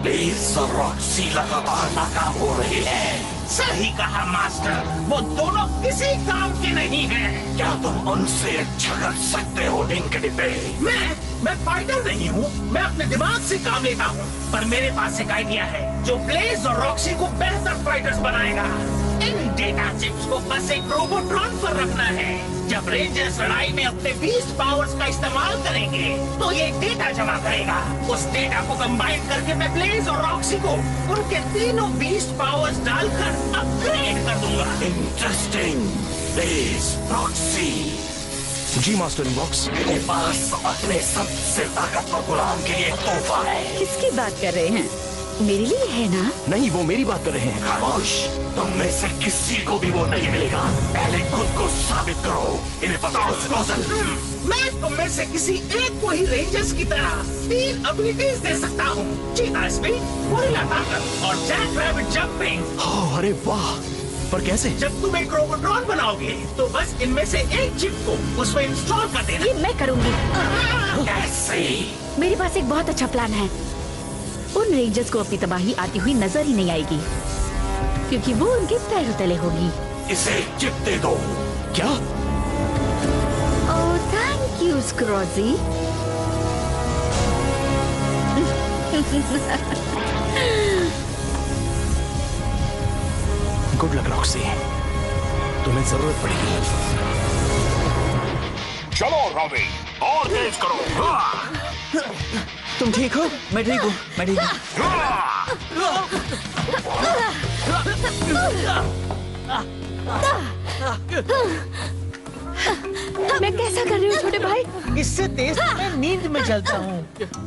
Blaze और Roxy लगातार नाकाम हो रही है। सही कहा मास्टर, वो दोनों किसी काम के नहीं हैं। क्या तुम उनसे झगड़ सकते हो लिंक डिब्बे? मैं फाइटर नहीं हूँ, मैं अपने दिमाग से काम लेता हूँ। पर मेरे पास एक आइडिया है जो ब्लेज और रॉक्सी को बेहतर फाइटर्स बनाएगा। इन डेटा चिप्स को बस एक रोबोट्रॉन पर रखना है। जब रेंजर्स लड़ाई में अपने बीस्ट पावर्स का इस्तेमाल करेंगे तो ये डेटा जमा करेगा। उस डेटा को कंबाइन करके मैं ब्लेज और रॉक्सी को उनके तीनों बीस्ट पावर्स डालकर अपग्रेड कर दूंगा। इंटरेस्टिंग। Blaze, Roxy. जी मास्टर इनबॉक्स। मेरे पास अपने सबसे ताकतवर गुलाम के लिए तोहफा है। किसकी बात कर रहे हैं? मेरे लिए है ना? नहीं, वो मेरी बात कर रहे हैं। खामोश, तुम में से किसी को भी वो नहीं मिलेगा। पहले खुद को साबित करो। इन्हें बताओ स्लोजन। मैं तुम में से किसी एक को ही रेंजर्स की तरह 3 एबिलिटीज दे सकता हूँ। चीता स्पीड, गोरिल्ला ताकत और जैक रैबिट जंपिंग। अरे वाह, पर कैसे? जब तुम एक रोबोट्रॉन बनाओगे तो बस इनमें से एक चिप को उसमें इंस्टॉल कर देना। ये मैं करूँगी। कैसे? मेरे पास एक बहुत अच्छा प्लान है। उन रेंजर्स को अपनी तबाही आती हुई नजर ही नहीं आएगी, क्योंकि वो उनके पैरों तले होगी। इसे चिप दे दो। क्या? Oh thank you Scroogey. Good luck Roxy, तुम्हें जरूरत पड़ेगी। चलो रॉबी, और तेज करो। तुम ठीक हो? मैं ठीक हूँ, मैं ठीक हूँ। मैं कैसा कर रही हूँ छोटे भाई? इससे तेज तो मैं नींद में चलता हूँ।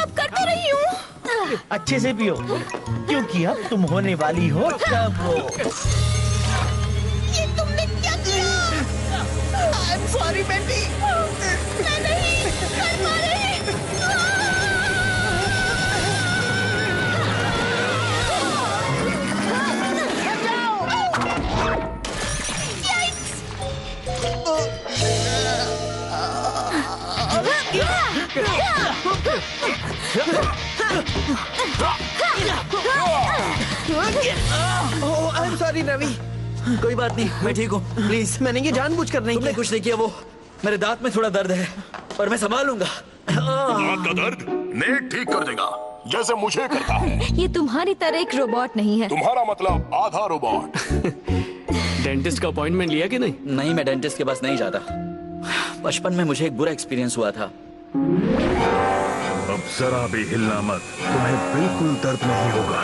अब कर तो रही हूँ। अच्छे से पियो, क्योंकि अब तुम होने वाली हो तब वो। ये तुमने क्या किया? I'm sorry बेटी। मैं नहीं कर पा रही। ओह, I'm sorry रवि। कोई बात नहीं, मैं ठीक हूँ। प्लीज, मैंने ये जानबूझकर नहीं तुमने किया। कुछ नहीं किया। वो मेरे दांत में थोड़ा दर्द है, पर मैं संभाल लूंगा। दांत का दर्द नेट ठीक कर देगा, जैसे मुझे करता है। ये तुम्हारी तरह एक रोबोट नहीं है। तुम्हारा मतलब आधा रोबोट। डेंटिस्ट का अपॉइंटमेंट लिया कि नहीं? नहीं, मैं डेंटिस्ट के पास नहीं जाता। बचपन में मुझे एक बुरा एक्सपीरियंस हुआ था। अब जरा भी हिलना मत, तुम्हें बिल्कुल दर्द नहीं होगा।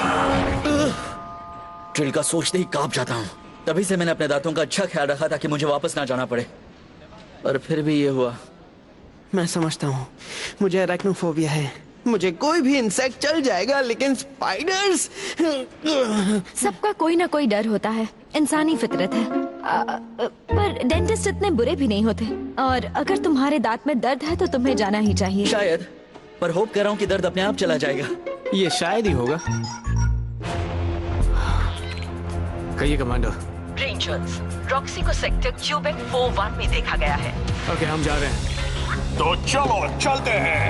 ड्रिल का सोचते ही कांप जाता हूँ। तभी से मैंने अपने दांतों का अच्छा ख्याल रखा था कि मुझे वापस ना जाना पड़े, पर फिर भी ये हुआ। मैं समझता हूँ, मुझे अरेक्नोफोबिया है। मुझे कोई भी इंसेक्ट चल जाएगा, लेकिन स्पाइडर्स। सबका कोई ना कोई डर होता है, इंसानी फितरत है। पर डेंटिस्ट इतने बुरे भी नहीं होते। और अगर तुम्हारे दांत में दर्द है तो तुम्हें जाना ही चाहिए। शायद, पर होप कर रहा हूँ कि दर्द अपने आप चला जाएगा। ये शायद ही होगा। कहिए कमांडर। रेंजर्स, रॉक्सी को सेक्टर क्यूबिक 41 में देखा गया है। ओके, हम जा रहे हैं। तो चलो चलते हैं।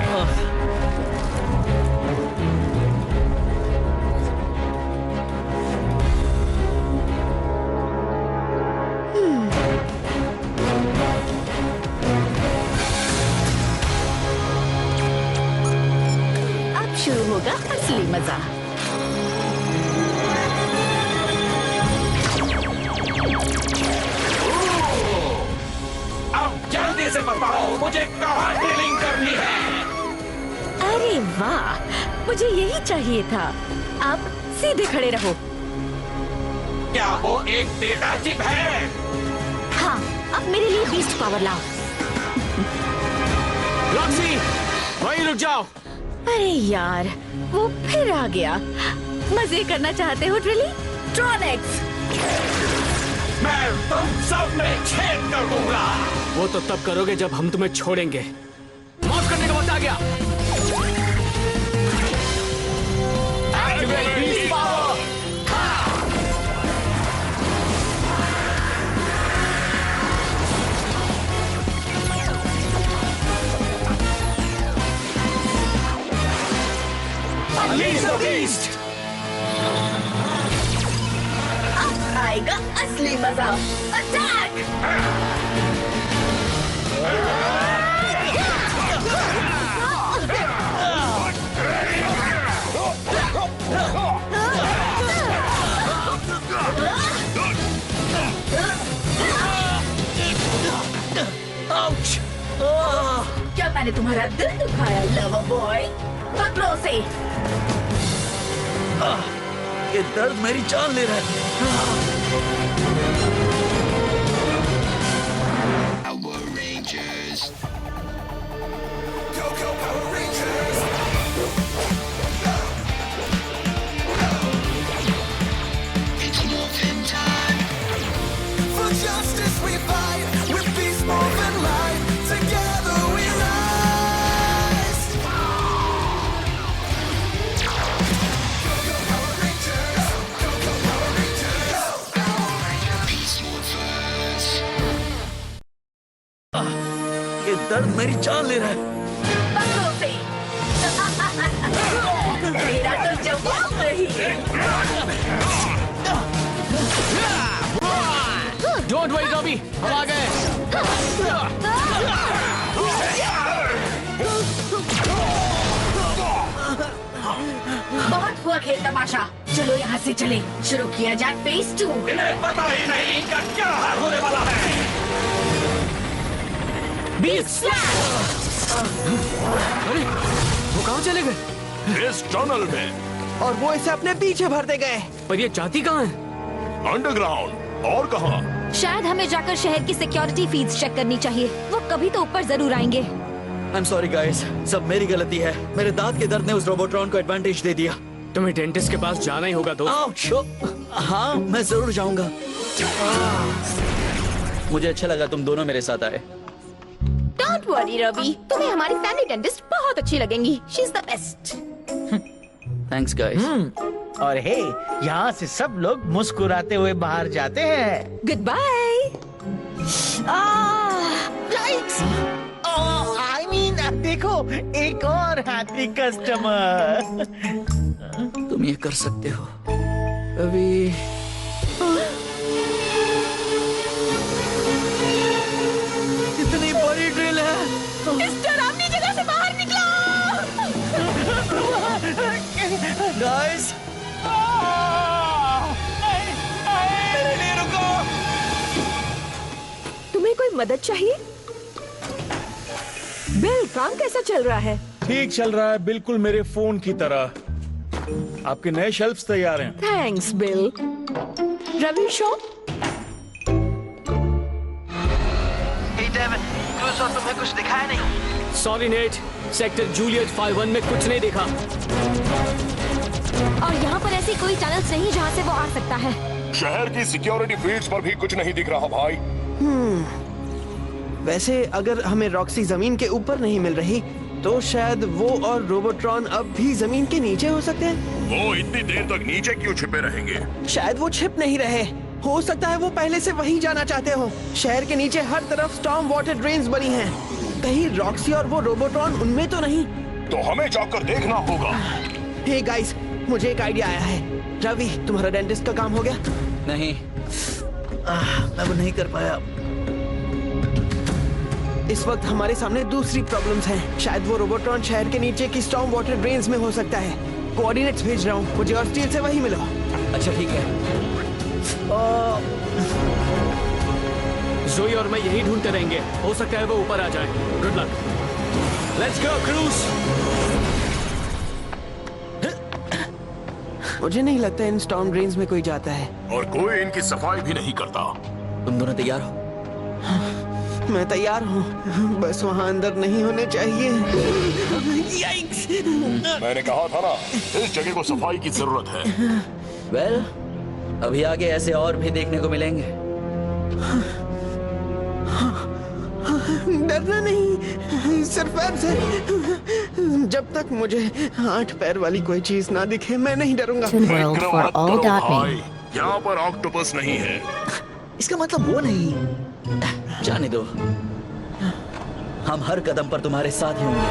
अब शुरू होगा असली मजा। जल्दी से बताओ मुझे कहाँ ड्रिलिंग करनी है। अरे वाह, मुझे यही चाहिए था। अब सीधे खड़े रहो। क्या वो एक डेटा चिप है? हाँ, अब मेरे लिए बीस्ट पावर लाओ। रॉक्सी, वहीं रुक जाओ। अरे यार, वो फिर आ गया। मजे करना चाहते हो ड्रिली? ट्रॉनिक्स। मैं तुम सब में छेद कर दूंगा। वो तो तब करोगे जब हम तुम्हें छोड़ेंगे। मौत करने का वक्त आ गया। Activate beast power। Unleash the beast। आएगा असली मजा। अटैक! क्या मैंने तुम्हारा दिल दुखाया लवर बॉय? पकड़ो से। ये दर्द मेरी जान ले रहा है। ये दर्द मेरी जान ले रहा है। पकड़ो से। मेरा तो जवाब नहीं। डोंट वरी रवि, हम आ गए। बहुत हुआ खेल तमाशा, चलो यहाँ से चले। शुरू किया जाए फेज 2। इन्हें पता ही नहीं इनका क्या हाल होने वाला है। अरे वो कहाँ चले गए? इस टनल में। और वो इसे अपने पीछे भरते गए। पर ये जाती कहाँ है? अंडरग्राउंड। और कहाँ? शायद हमें जाकर शहर की सिक्योरिटी फीड्स चेक करनी चाहिए। वो कभी तो ऊपर जरूर आएंगे। I'm sorry guys, सब मेरी गलती है। मेरे दांत के दर्द ने उस रोबोट्रॉन को एडवांटेज दे दिया। तुम्हें डेंटिस्ट के पास जाना ही होगा दोस्त। हाँ, मैं जरूर जाऊंगा। मुझे अच्छा लगा तुम दोनों मेरे साथ आए। डोंट वरी रवि, तुम्हें हमारी फैमिली डेंटिस्ट बहुत अच्छी लगेंगी। She is the best. Thanks guys. और हे, यहाँ से सब लोग मुस्कुराते हुए बाहर जाते हैं। Good bye. आई मीन देखो, एक और हैप्पी कस्टमर। तुम ये कर सकते हो। अभी इतनी बड़ी ड्रिल है। इस डरावनी जगह से बाहर निकलो। गाइस, तुम्हें कोई मदद चाहिए? बिल, काम कैसा चल रहा है? ठीक चल रहा है, बिल्कुल मेरे फोन की तरह। आपके नए शेल्फ्स तैयार हैं। Thanks bill. रवि शो, तुम्हें कुछ दिखाया नहीं? सॉरी नेट, सेक्टर जूलियट 51 में कुछ नहीं देखा। और यहाँ पर ऐसी कोई टनल्स नहीं जहाँ से वो आ सकता है। शहर की सिक्योरिटी फील्ड्स पर भी कुछ नहीं दिख रहा भाई। वैसे अगर हमें रॉक्सी जमीन के ऊपर नहीं मिल रही तो शायद वो और रोबोट्रॉन अब भी जमीन के नीचे हो सकते हैं। वो इतनी देर तक नीचे क्यों छिपे रहेंगे? शायद वो छिप नहीं रहे, हो सकता है वो पहले से वहीं जाना चाहते हो। शहर के नीचे हर तरफ स्टॉर्म वाटर ड्रेन्स बनी हैं। कहीं रॉक्सी और वो रोबोट्रॉन उनमें तो नहीं। तो हमें जाकर देखना होगा। हे गाइस, मुझे एक आइडिया आया है। रवि, तुम्हारा डेंटिस्ट का काम हो गया? नहीं, मैं वो नहीं कर पाया। इस वक्त हमारे सामने दूसरी प्रॉब्लम्स हैं। शायद वो रोबोट्रॉन शहर के नीचे की स्टॉर्म वाटर ड्रेन्स में हो सकता है। कोऑर्डिनेट्स भेज रहा हूँ, मुझे और स्टील से वहीं मिलो। अच्छा ठीक है। जोई और मैं यही ढूंढते रहेंगे, हो सकता है वो ऊपर आ जाए। Good luck. Let's go cruise. मुझे नहीं लगता इन स्टॉर्म ड्रेन्स में कोई जाता है। और कोई इनकी सफाई भी नहीं करता। तुम दोनों तैयार हो? मैं तैयार हूँ, बस वहाँ अंदर नहीं होने चाहिए। मैंने कहा था ना, इस जगह को सफाई की जरूरत है। वेल, अभी आगे ऐसे और भी देखने को मिलेंगे। डरना नहीं, सिर्फ पैर से। जब तक मुझे 8 पैर वाली कोई चीज ना दिखे मैं नहीं डरूंगा। यहाँ पर ऑक्टोपस नहीं है। इसका मतलब वो नहीं। जाने दो, हम हर कदम पर तुम्हारे साथ ही होंगे।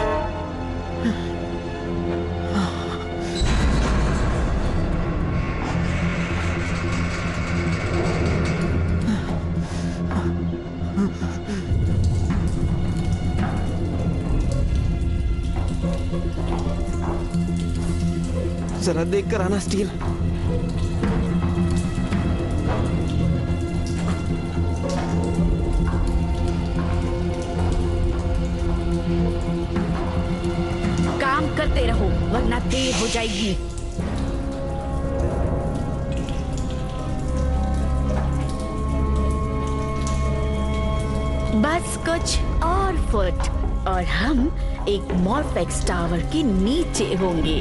जरा देख कर आना स्टील। काम करते रहो वरना देर हो जाएगी। बस कुछ और फुट और हम एक मॉर्फेक्स टावर के नीचे होंगे।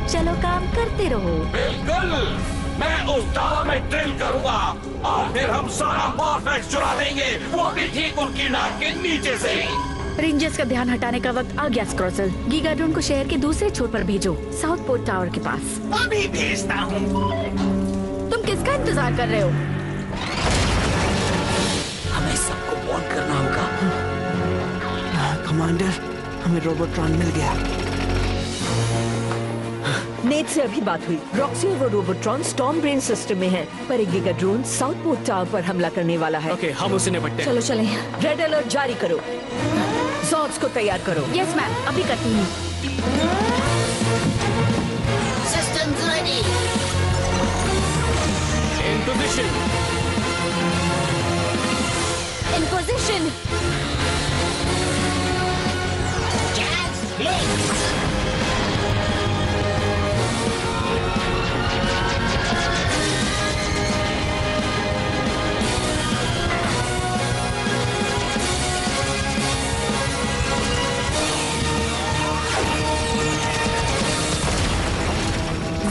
चलो काम करते रहो। बिल्कुल, मैं उस टावर में ड्रिल करूंगा और फिर हम सारा मॉर्फेक्स चुरा देंगे, वो भी ठीक उनकी नाक के नीचे से। रेंजर्स का ध्यान हटाने का वक्त आ गया स्क्रॉसल। गीगाड्रोन को शहर के दूसरे छोर पर भेजो, साउथ पोर्ट टावर के पास। अभी भेजता हूँ। तुम किसका इंतजार कर रहे हो? हमें सबको वार्न करना होगा। कमांडर, हमें रोबोट्रॉन मिल गया। नेट से अभी बात हुई। रॉक्सी और वो रोबोट्रॉन स्टॉर्म ब्रेन सिस्टम में है, पर एक गीगाड्रोन साउथ पोर्ट टावर पर हमला करने वाला है। ओके, हम उसे निपटते हैं। चलो चलें। रेड अलर्ट जारी करो। जॉर्ज को तैयार करो। यस मैम, अभी करती हूँ। Systems ready. इन पोजीशन। इन पोजीशन।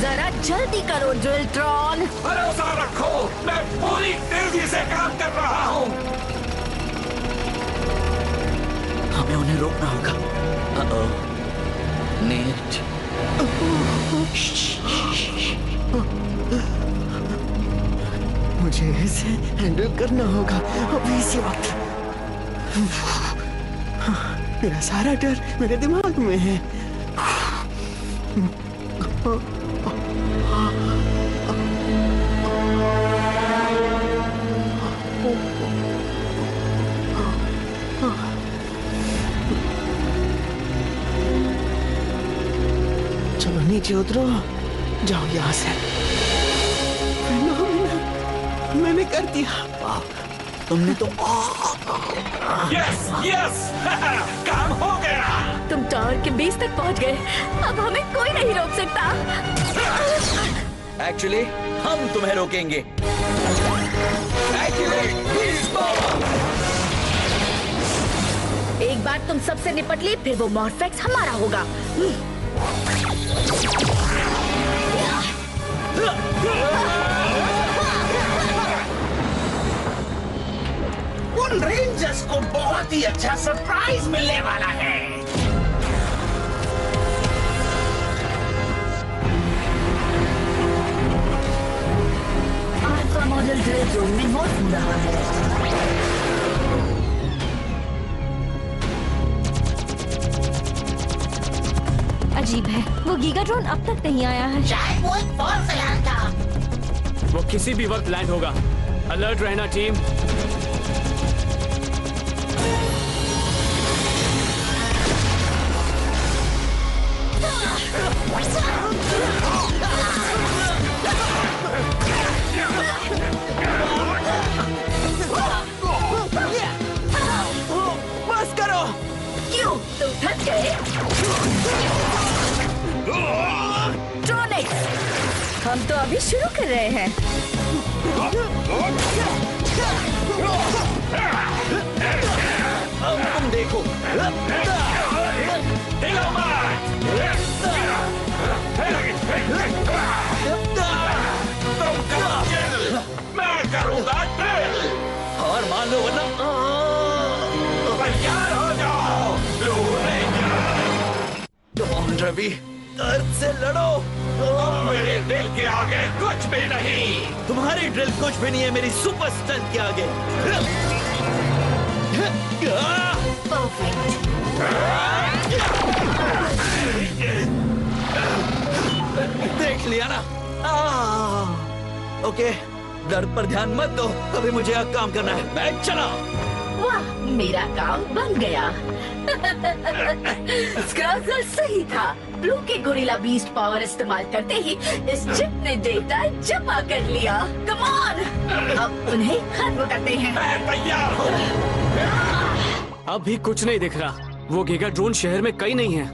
जरा जल्दी करो ड्रिलट्रॉन। भरोसा रखो, मैं पूरी तेजी से काम कर रहा हूँ। हमें उन्हें रोकना होगा। नेट, मुझे इसे हैंडल करना होगा अभी इसी वक्त। मेरा सारा डर मेरे दिमाग में है। चलो नीचे उतरो, जाओ यहाँ से। मैंने कर दिया। तुमने तो यस यस, काम हो गया। तुम टावर के बेस तक पहुंच गए, अब हमें कोई नहीं रोक सकता। एक्चुअली हम तुम्हें रोकेंगे। एक बार तुम सबसे निपट ली, फिर वो मॉर्फेक्स हमारा होगा। उन रेंजर्स को बहुत ही अच्छा सरप्राइज मिलने वाला है। अल्फा मॉडल ड्रिल जोन में मौजूद रहा है। अजीब है, वो गीगाड्रोन अब तक नहीं आया है। शायद वो एक फॉल्स अलार्म था। वो किसी भी वक्त लैंड होगा। अलर्ट रहना टीम। बस करो। क्यों तुम थक गए? ट्रॉनिक्स, हम तो अभी शुरू कर रहे हैं। अब तुम देखो। मैं करूंगा ड्रिल। हार मान लो वरना तैयार हो जाओ ब्लू रेंजर। तुम ऑन रवि, दर्द से लड़ो। मेरे दिल के आगे कुछ भी नहीं। तुम्हारी ड्रिल कुछ भी नहीं है मेरी सुपर स्ट्रेंथ के आगे। देख लिया ना। ओके, दर्द पर ध्यान मत दो, अभी मुझे अब काम करना है। मैं चला। वाह, मेरा काम बन गया। स्क्रैगल सही था। ब्लू के गोरिल्ला बीस्ट पावर इस्तेमाल करते ही इस चिप ने डेटा जमा कर लिया। कम ऑन, अब उन्हें खत्म करते हैं। मैं तैयार हूँ। अब भी कुछ नहीं दिख रहा। वो गीगा ड्रोन शहर में कहीं नहीं है।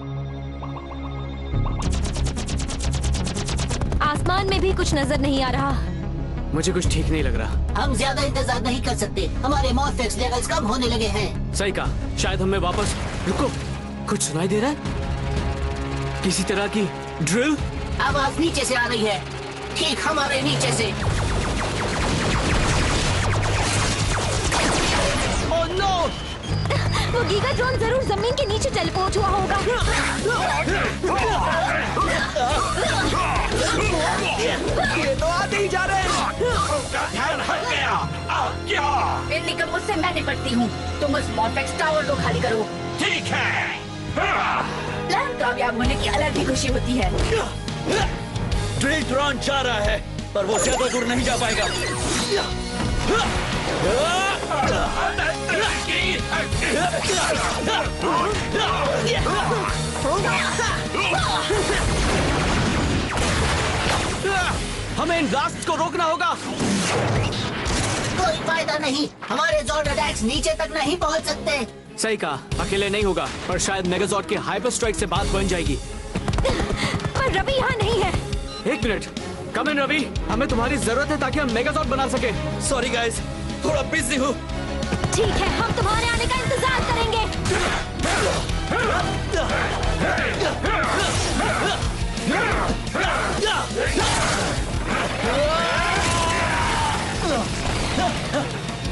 आसमान में भी कुछ नजर नहीं आ रहा। मुझे कुछ ठीक नहीं लग रहा। हम ज्यादा इंतजार नहीं कर सकते, हमारे मॉर्फेक्स लेवल्स कम होने लगे हैं। सही कहा, शायद हमें वापस। रुको, कुछ सुनाई दे रहा है? किसी तरह की ड्रिल। आवाज नीचे से आ रही है, ठीक हमारे नीचे से। Oh no! वो गीगा ड्रोन जरूर जमीन के नीचे टेलीपोर्ट हुआ होगा। ये तो आते ही जा रहे हैं। ध्यान हट गया। अब क्या? इन निकम्मों से मैं निपटती हूँ। तुम उस मॉर्फेक्स टावर को खाली करो। ठीक है। प्लान कामयाब होने की अलग ही खुशी होती है। ड्रिल ड्रोन जा रहा है, पर वो ज्यादा दूर नहीं जा पाएगा। हमें इन ब्लास्ट को रोकना होगा। कोई फायदा नहीं, हमारे ज़ॉर्ड अटैक्स नीचे तक नहीं पहुंच सकते। सही कहा, अकेले नहीं होगा, पर शायद मेगाजॉर्ड के हाइपर स्ट्राइक से बात बन जाएगी। पर रवि यहाँ नहीं है। एक मिनट, कम इन रवि, हमें तुम्हारी जरूरत है ताकि हम मेगाजॉर्ड बना सके। सॉरी गाइस, थोड़ा बिजी हूँ। ठीक है, हम तुम्हारे आने का इंतजार करेंगे।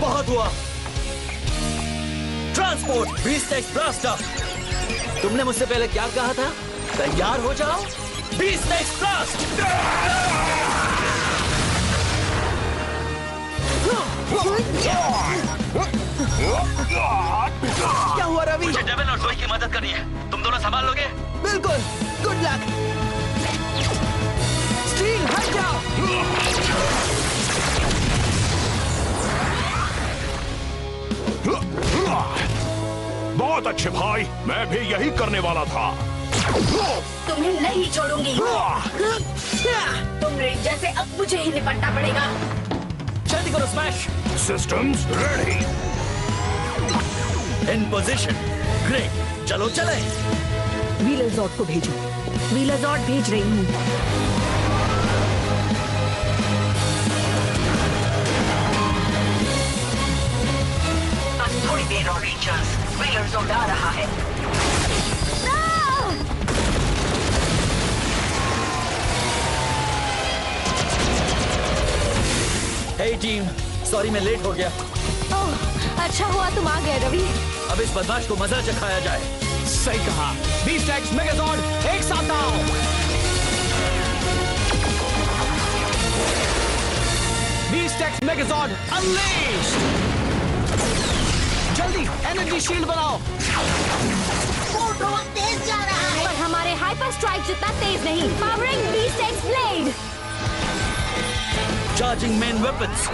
बहुत हुआ। Transport beast x blaster. तुमने मुझसे पहले क्या कहा था? तैयार हो जाओ, बीस्ट एक्स ब्लास्ट। क्या हुआ रवि? मुझे डेविल और जोई की मदद करनी है। तुम दोनों संभाल लोगे? बिल्कुल। Good luck. स्टील हट जाओ। बहुत अच्छे भाई, मैं भी यही करने वाला था। तुम्हें नहीं छोड़ूंगी। तुम रेंजर से अब मुझे ही निपटना पड़ेगा। जल्दी करो स्मैश। Systems ready. इन पोजीशन। ग्रेट, चलो चले। व्हीलर जॉर्ड को भेजो। व्हीलर जॉर्ड भेज रही हूँ। बस थोड़ी देर और रेंजर्स, व्हीलर जॉर्ड आ रहा है। हे टीम, सॉरी मैं लेट हो गया। ओह, अच्छा हुआ तुम आ गए रवि। अब इस बदमाश को मजा चखाया जाए। सही कहा, बीस्ट एक्स मेगाजॉर्ड एक साथ आओ। Beast X Megazord unleashed. जल्दी एनर्जी शील्ड बनाओ। वो ड्रोन तेज जा रहा है। पर हमारे हाइपर स्ट्राइक जितना तेज नहीं। Powering beast x blade. Charging main weapons.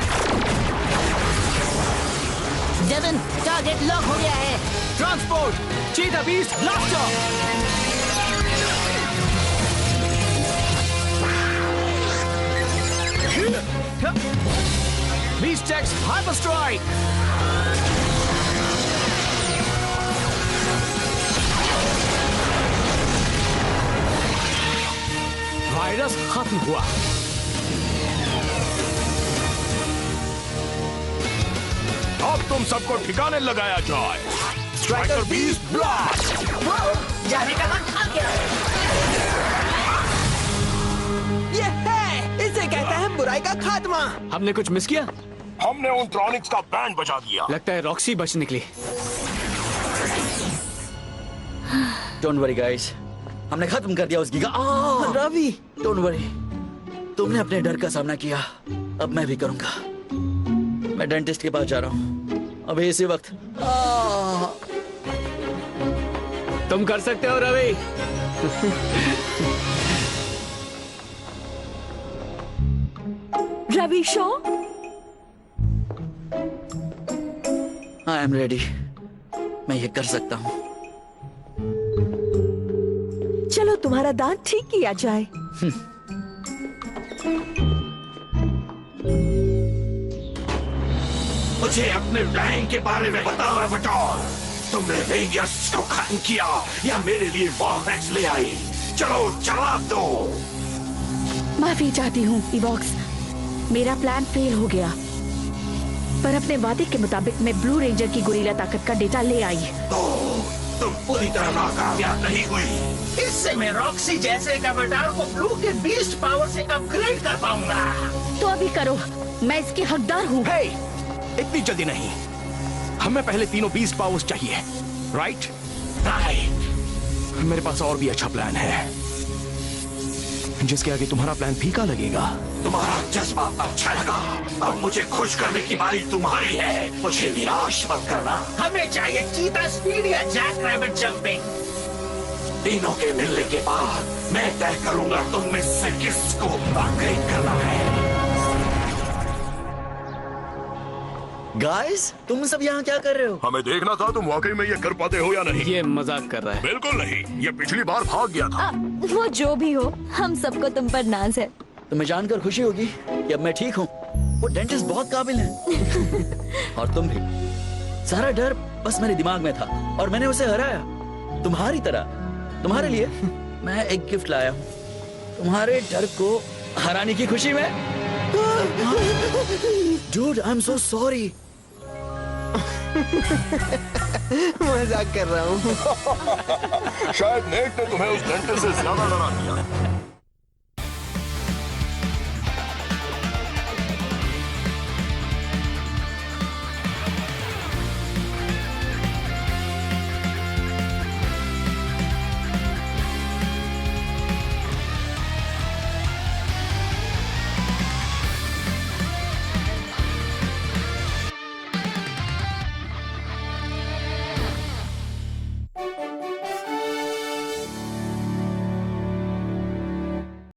Devin, target lock हो गया है। Transport cheetah beast blaster. Beast x hyper strike. Virus खत्म हुआ। अब तुम सबको ठिकाने लगाया जाए। Striker beast blast. जाने का वक्त आ गया। ये है, इसे कहते हैं बुराई का खात्मा। हमने कुछ मिस किया? हमने उन ट्रॉनिक्स का बैंड बजा दिया। लगता है रॉक्सी बच निकली। डोंट वरी गाइस, हमने खत्म कर दिया उस गीगा। रवि, डोंट वरी, तुमने अपने डर का सामना किया, अब मैं भी करूंगा। मैं डेंटिस्ट के पास जा रहा हूँ अभी इसी वक्त। तुम कर सकते हो Ravi. Ravi show, I am ready. मैं ये कर सकता हूँ। चलो तुम्हारा दांत ठीक किया जाए। मुझे अपने प्लान के बारे में बताओ रबटॉन। तुमने रेंजर्स को खत्म किया या मेरे लिए वॉर्मैक्स ले आई? चलो जवाब दो। माफी चाहती हूँ इवॉक्स, मेरा प्लान फेल हो गया, पर अपने वादे के मुताबिक मैं ब्लू रेंजर की गोरिल्ला ताकत का डेटा ले आई। तो तुम पूरी तरह नाकामयाब नहीं हुई। इससे मैं रॉक्सी जैसे एक अवतार को ब्लू के बीस्ट पावर से अपग्रेड कर पाऊंगा। तो अभी करो, मैं इसकी हकदार हूँ। हे, इतनी जल्दी नहीं, हमें पहले तीनों बीस्ट पावर्स चाहिए। राइट? मेरे पास और भी अच्छा प्लान है, जिसके आगे तुम्हारा प्लान फीका लगेगा। तुम्हारा जज्बा अच्छा लगा। अब मुझे खुश करने की बारी तुम्हारी है। मुझे निराश मत करना। हमें चाहिए चीता स्पीड या जैक रैबिट जंपिंग। तीनों के मिलने के बाद मैं तय करूंगा तुम में से किसको अपग्रेड करना है। गाइस, तुम सब यहाँ क्या कर रहे हो? हमें देखना था तुम वाकई में ये कर पाते हो या नहीं। ये मजाक कर रहा है। बिल्कुल नहीं, ये पिछली बार भाग गया था। वो जो भी हो, हम सबको तुम पर नाज है। तुम्हें जानकर खुशी होगी कि अब मैं ठीक हूँ। वो डेंटिस्ट बहुत काबिल है। और तुम भी। सारा डर बस मेरे दिमाग में था और मैंने उसे हराया। तुम्हारी तरह। तुम्हारे लिए मैं एक गिफ्ट लाया हूँ, तुम्हारे डर को हराने की खुशी में। Dude, I'm so sorry. मजाक कर रहा हूँ। शायद नेट ने तुम्हें उस डेंटिस्ट से ज्यादा डरा दिया।